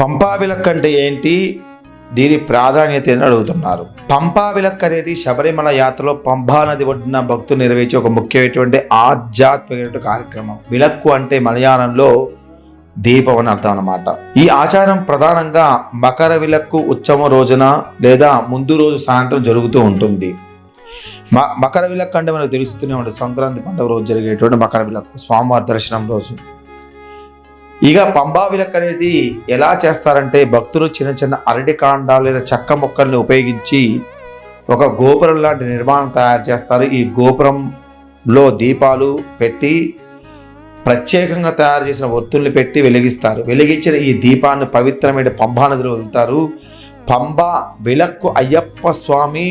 పంపా విలక్కు అంటే ఏంటి, దీని ప్రాధాన్యత అని అడుగుతున్నారు. పంపా విలక్కు అనేది శబరిమల యాత్రలో పంపా నది ఒడ్డున భక్తులు నెరవేర్చే ఒక ముఖ్యమైనటువంటి ఆధ్యాత్మిక కార్యక్రమం. విలక్కు అంటే మలయాళంలో దీపం అని అర్థం అన్నమాట. ఈ ఆచారం ప్రధానంగా మకర విలక్కు ఉత్సవం రోజున లేదా ముందు రోజు సాయంత్రం జరుగుతూ ఉంటుంది. మకర విలక్కు అంటే మనకు తెలుస్తూనే ఉంటుంది, సంక్రాంతి పండుగ రోజు జరిగేటువంటి మకర విలక్కు, స్వామివారి దర్శనం రోజు. ఇక పంబా విలక్కు అనేది ఎలా చేస్తారంటే, భక్తులు చిన్న చిన్న అరటి కాండాలు లేదా చెక్క మొక్కల్ని ఉపయోగించి ఒక గోపురం లాంటి నిర్మాణం తయారు చేస్తారు. ఈ గోపురంలో దీపాలు పెట్టి ప్రత్యేకంగా తయారు చేసిన ఒత్తుల్ని పెట్టి వెలిగిస్తారు. వెలిగించిన ఈ దీపాన్ని పవిత్రమైన పంబా నదిలో వదులుతారు. పంబా విలక్కు అయ్యప్ప స్వామి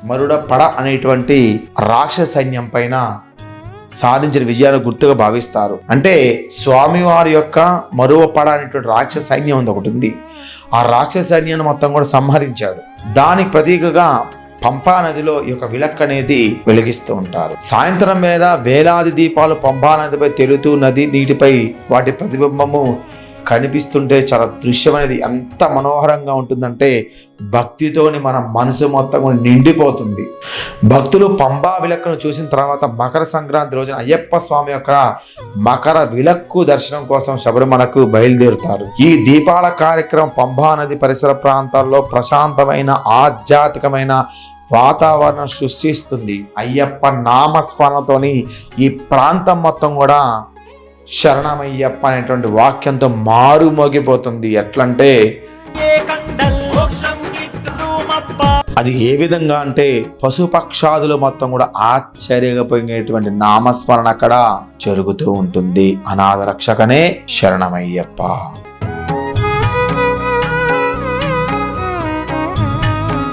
మరుడపడ అనేటువంటి రాక్షస సైన్యం పైన సాధించిన విజయాన్ని గుర్తుగా భావిస్తారు. అంటే స్వామివారి యొక్క మరువపడ అనేటువంటి రాక్షస సైన్యం ఒకటి ఉంది. ఆ రాక్షస సైన్యాన్ని మొత్తం కూడా సంహరించాడు. దానికి ప్రతీకగా పంపా నదిలో ఈ యొక్క విలక్కు అనేది వెలిగిస్తూ ఉంటారు. సాయంత్రం వేళ వేలాది దీపాలు పంపా నదిపై తెలుతూ నది నీటిపై వాటి ప్రతిబింబము కనిపిస్తుంటే చాలా దృశ్యం అనేది ఎంత మనోహరంగా ఉంటుందంటే భక్తితోని మన మనసు మొత్తం కూడా నిండిపోతుంది. భక్తులు పంబా విలక్కును చూసిన తర్వాత మకర సంక్రాంతి రోజున అయ్యప్ప స్వామి యొక్క మకర విలక్కు దర్శనం కోసం శబరిమలకు బయలుదేరుతారు. ఈ దీపాల కార్యక్రమం పంబా నది పరిసర ప్రాంతాల్లో ప్రశాంతమైన ఆధ్యాత్మికమైన వాతావరణం సృష్టిస్తుంది. అయ్యప్ప నామస్మరణతోని ఈ ప్రాంతం మొత్తం కూడా శరణమయ్యప్ప అనేటువంటి వాక్యంతో మారుమోగిపోతుంది. ఎట్లంటే అది ఏ విధంగా అంటే పశుపక్షాదులు మొత్తం కూడా ఆశ్చర్యపోయేటువంటి నామస్మరణ అక్కడ జరుగుతూ ఉంటుంది. అనాథ రక్షకనే శరణమయ్యప్ప.